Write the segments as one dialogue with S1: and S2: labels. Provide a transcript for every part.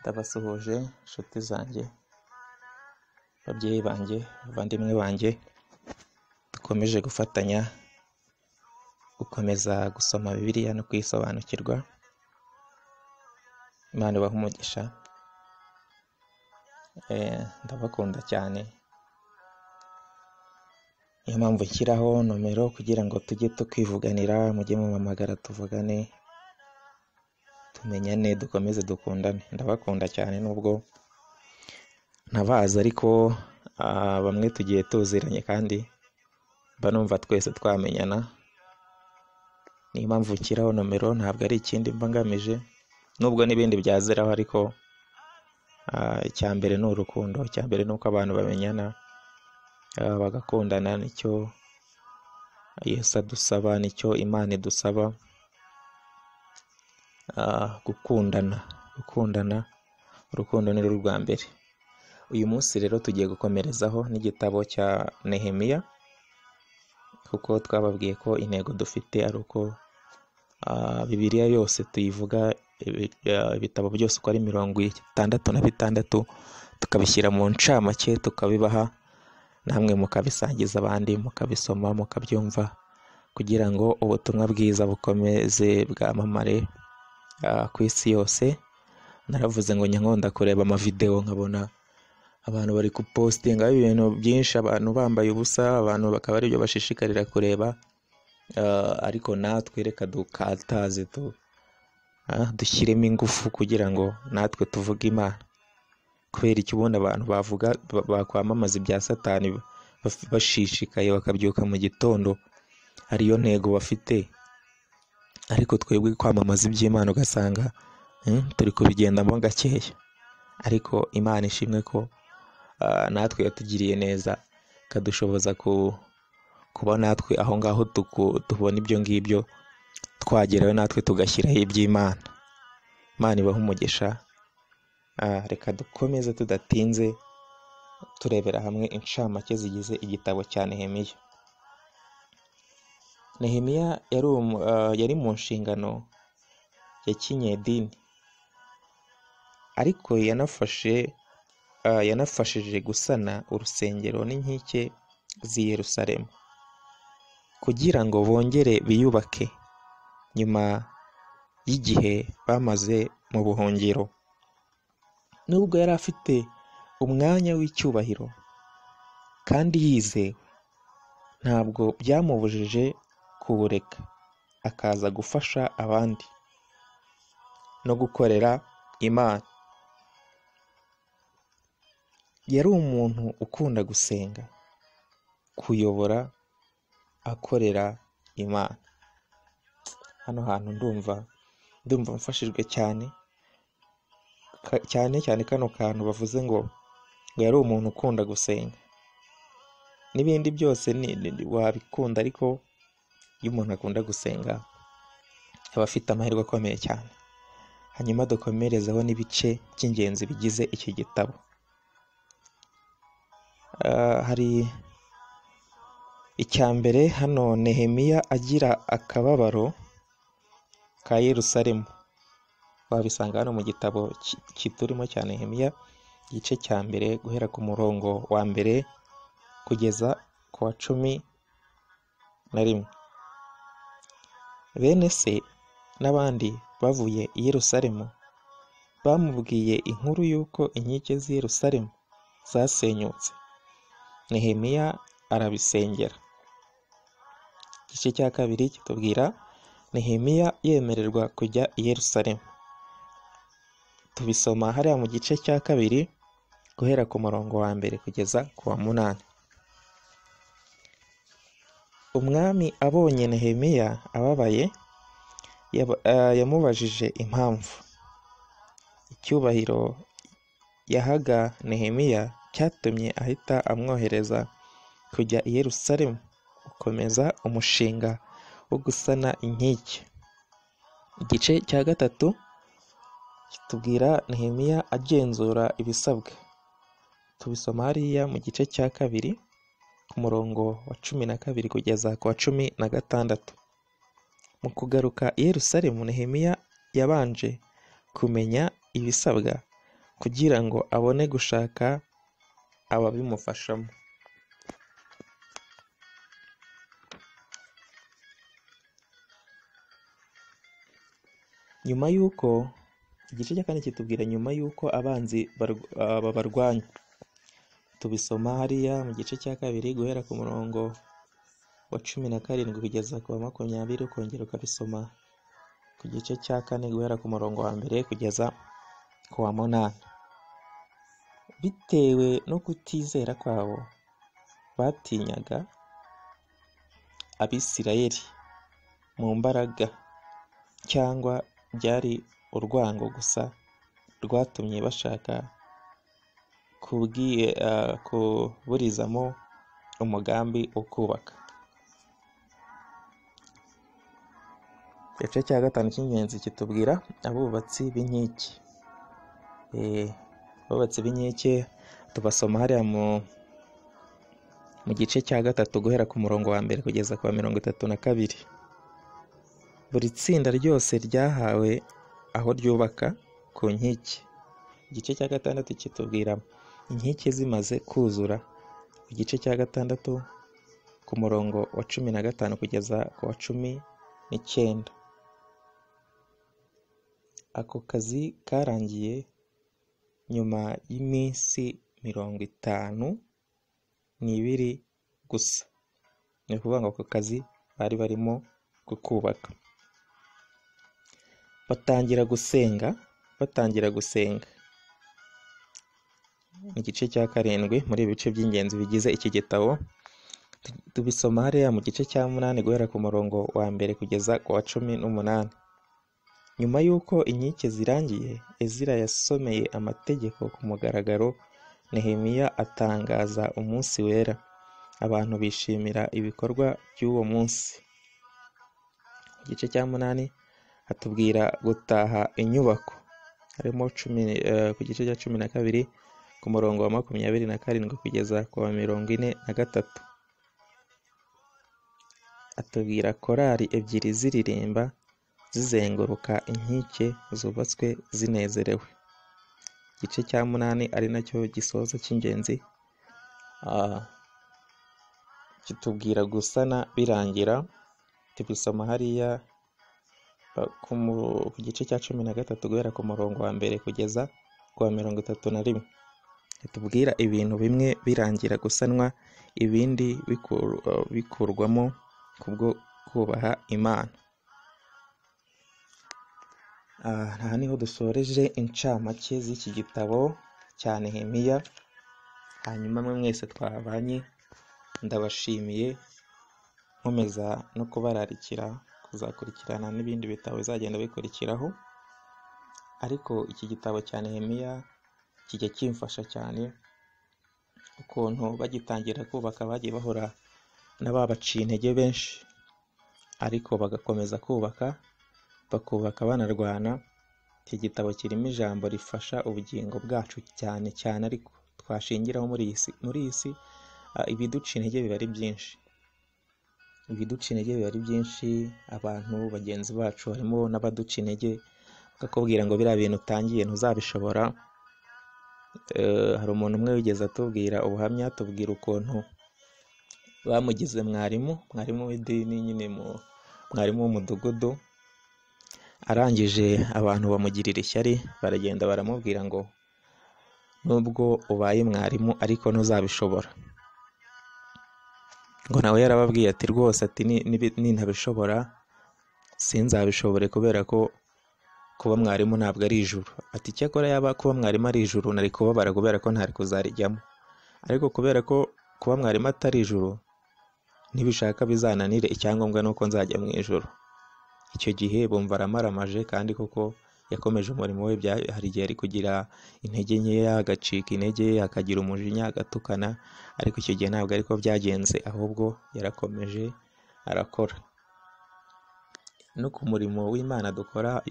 S1: Ndabasuhuje inshuti zanjye, babyeyi banjye, abavandimwe banjye, dukomeje gufatanya gukomeza gusoma Bibiliya no kuyisobanukirwa. Imana ibahe umugisha. Ndabakunda cyane, niyo mpamvu nshyiraho nomero kugira ngo tujye tukwivuganira, mujye mumpamagara tuvugane, tumenyane, dukomeze dukundane. Ndabakunda cyane nubwo ntabazi, ariko bamwe tugiye tuziranye kandi mba numva twese twamenyana. Niyo mpamvu nshyiraho nomero, ntabwo ari ikindi mba ngamije, nubwo n'ibindi byaziraho, ariko icya mbere ni urukundo. Icya mbere ni uko abantu bamenyana, bagakundana. Nicyo Yesu adusaba, nicyo Imana idusaba, gukundana. Urukundo ni rwo rwa mbere. Uyu munsi rero tugiye gukomerezaho n'igitabo cya Nehemiya, kuko twababwiye ko intego dufite ari uko Bibiliya yose tuyivuga, ibitabo byose uko ari 66 tukabishyira mu ncamake, tukabibaha, namwe mukabisangiza abandi, mukabisoma, mukabyumva, kugira ngo ubutumwa bwiza bukomeze bwamamare ku isi yose. Naravuze ngo nyankunda kureba amavideo, nkabona abantu bari kupostinga ibintu byinshi, abantu bambaye ubusa, abantu bakaba ari byo bashishikarira kureba, ariko natwe reka dukataze, dushyiremo ingufu kugira ngo natwe tuvuge Imana. Kubera icyo ubundi abantu bakwamamaza ibya Satani bashishikaye, bakabyuka mu gitondo, ariyo ntego bafite, ariko twebwe kwamamaza iby'Imana ugasanga turi kubigendamo gakeya. Ariko Imana ishimwe ko natwe yatugiriye neza, ikadushoboza kuba natwe aho ngaho tubona ibyo ngibyo, twagerayo natwe tugashyiraho iby'Imana. Imana ibahe umugisha. Reka dukomeze tudatinze turebera hamwe incamake zigize igitabo cya Nehemiya. Nehemiya yari mu nshingano ya kinyedini, ariko yanafashije gusana urusengero n'inkike z'i Yerusalemu, kugira ngo bongere biyubake nyuma y'igihe bamaze mu buhungiro. Nubwo yari afite umwanya w'icyubahiro kandi yizewe, ntabwo byamubujije kuwureka akaza gufasha abandi no gukorera Imana. Yari umuntu ukunda gusenga, kuyobora, akorera Imana. Hano hantu ndumva mfashijwe cyane kano kantu bavuze ngo yari umuntu ukunda gusenga. N'ibindi byose wabikunda, ariko iyo umuntu akunda gusenga aba afite amahirwe akomeye cyane. Hanyuma dukomerezaho n'ibice by'ingenzi bigize iki gitabo. Hari icya mbere hano, Nehemiya agira akababaro ka Yerusalemu. Wabisanga hano mu gitabo kiturimo cya Nehemiya, igice cya mbere guhera ku murongo wa mbere kugeza ku wa 11. Bene se n'abandi bavuye i Yerusalemu bamubwiye inkuru y'uko inkike z'i Yerusalemu zasenyutse. Nehemiya arabisengera. Igice cya kabiri kitubwira Nehemiya yemererwa kujya i Yerusalemu. Tubisoma hariya mu gice cya kabiri guhera ku murongo wa mbere kugeza ku wa 8. Umwami abonye Nehemiya ababaye, yamubajije impamvu. Icyubahiro yahaga Nehemiya cyatumye ahita amwohereza kujya i Yerusalemu gukomeza umushinga wo gusana inkike. Igice cya gatatu kitubwira Nehemiya agenzura ibisabwa. Tubisoma hariya mu gice cya kabiri ku murongo wa 12 kugeza ku wa 16. Mu kugaruka i Yerusalemu, Nehemiya yabanje kumenya ibisabwa kugira ngo abone gushaka ababimufashamo. Nyuma y'uko igice cya kane kitubwira nyuma y'uko abanzi babarwanya. Tubisoma hariya mu gice cya kabiri guhera ku murongo wa 17 kugeza ku wa 20, ukongera ukabisoma ku gice cya kane guhera ku murongo wa 1 kugeza ku wa 8. Bitewe no kutizera kwabo, batinyaga Abisirayeli mu mbaraga, cyangwa byari urwango gusa rwatumye bashaka kuburizamo umugambi wo kubaka. Igice cya gatanu cy'ingenzi kitubwira abubatsi b'inkike. Abubatsi b'inkike tubasoma hariya mu gice cya gatatu guhera ku murongo wa 1 kugeza ku wa 32. Buri tsinda ryose ryahawe aho ryubaka ku nkike. Igice cya gatandatu kitubwira inkike zimaze kuzura. Igice cya gatandatu ku murongo wa 15 kugeza ku wa 19. Ako kazi karangiye nyuma y'iminsi 52 gusa. Ni ukuvuga ngo ako kazi bari barimo kukubaka. Batangira gusenga. Igice cya 7 muri ibice by'ingenzi bigize iki gitabo tubisoma hariya mu gice cya 8 guhera ku murongo wa 1 kugeza ku wa 18. Nyuma y'uko inkike zirangiye, Ezira yasomeye amategeko ku mugaragaro. Nehemiya atangaza umunsi wera. Abantu bishimira ibikorwa by'uwo munsi. Igice cya 8 hatubwira gutaha inyubako. Harimo ku gice cya 12 ku murongo wa 27 kugeza ku wa 43. Atubwira korali ebyiri ziririmba zizenguruka inkike zubatswe zinezerewe. Igice cya 8 ari nacyo gisoza cy'ingenzi kitubwira gusana birangira. Tubisoma hariya ku gice cya 13 guhera ku murongo wa 1 kugeza ku wa 31. Tubwira ibintu bimwe birangira gusanwa, ibindi bikurwamo kubwo kubaha Imana. Aha niho dusoreje incamake z'iki gitabo cya Nehemiya. Hanyuma mwese twabanye ndabashimiye, nkomeza no kubararikira kuzakurikirana n'ibindi bitabo bizagenda bikurikiraho. Ariko iki gitabo cya Nehemiya kijya kimfasha cyane, ukuntu bagitangira kubaka bagiye bahura n'ababaciye intege benshi, ariko bagakomeza bakubaka banarwana. Iki gitabo kirimo ijambo rifasha ubugingo bwacu cyane cyane, ariko twashingiraho muri iyi si. Ibiduca intege biba ari byinshi. Abantu bagenzi bacu harimo n'abaduca intege, bakakubwira ngo biriya bintu utangiye ntuzabishobora. Hari umuntu umwe wigeze atubwira ubuhamya, atubwira ukuntu bamugize mwarimu w'idini, nyine mwarimu w'umudugudu. Arangije abantu bamugirira ishyari, baragenda baramubwira ngo nubwo ubaye mwarimu ariko ntuzabishobora. Ngo nawe yarababwiye ati rwose ati nintabishobora sinzabishobore, kubera ko kuba mwarimu ntabwo ari ijuru. Ati cyakora yaba kuba mwarimu ari ijuru nari kubabara, kubera ko ntari kuzarijyamo. Ariko kubera ko kuba mwarimu atari ijuru, nibishaka bizananire, icyangombwa nuko nzajya mu ijuru. Icyo gihe bumva aramaramaje, kandi koko yakomeje umurimo we. Hari igihe ari kugira intege nkeya, agacika intege, akagira umujinya, agatukana, ariko icyo gihe ntabwo ariko byagenze, ahubwo yarakomeje arakora. No ku murimo w'Imana dukora,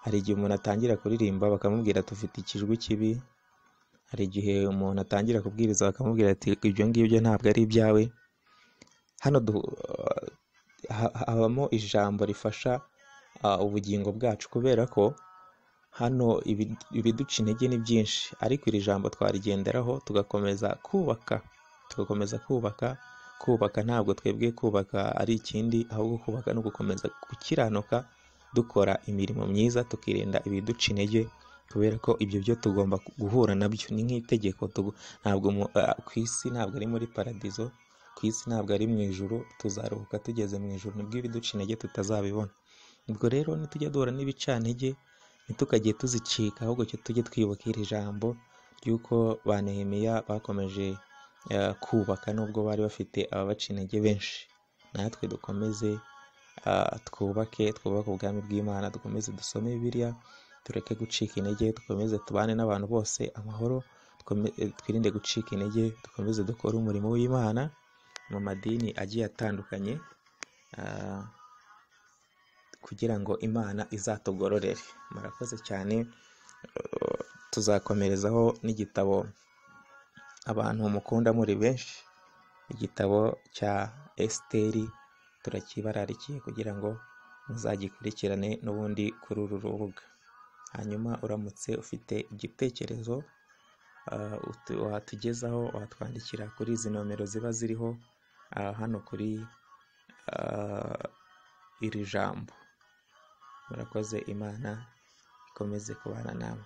S1: hari igihe umuntu atangira kuririmba bakamubwira tufite ikijwi kibi. Hari igihe umuntu atangira kubwiriza bakamubwira ati ibyo ngibyo ntabwo ari ibyawe. Hano habamo ijambo rifasha ubugingo bwacu, kubera ko hano ibiduca intege ni byinshi, ariko iri jambo twarigenderaho tugakomeza kubaka. Ntabwo twebwe kubaka ari ikindi, ahubwo kubaka no gukomeza gukiranuka dukora imirimo myiza, tukirinda ibiduca intege, kubera ko ibyo byo tugomba guhura nabyo. Ni nk'itegeko, ntabwo ku isi ntabwo ari muri paradizo, ku isi ntabwo ari mu ijuru. Tuzaruhuka tugeze mu ijuru, nibwo ibiduca intege tutazabibona. Ubwo rero nitujya duhura n'ibicantege ntitukajye tuzicika, ahubwo tujye twibuka iri jambo ry'uko ba Nehemiya bakomeje kubaka nubwo bari bafite ababaca intege benshi. Natwe dukomeze twubake ubwami bw'Imana, dukomeze dusome Bibiliya, tureke gucika intege, dukomeze tubane n'abantu bose amahoro, twirinde gucika intege, dukomeze dukore umurimo w'Imana mu madini agiye atandukanye, kugira ngo Imana izatugororere. Murakoze cyane. Tuzakomerezaho n'igitabo abantu mukunda muri benshi, igitabo cya Esiteri. Turakibararikiye kugira ngo muzagikurikirane n'ubundi kuri uru rubuga. Hanyuma uramutse ufite igitekerezo watugezaho, watwandikira kuri izi nomero ziba ziriho hano kuri iri jambo. Murakoze, Imana ikomeze kubana nawe.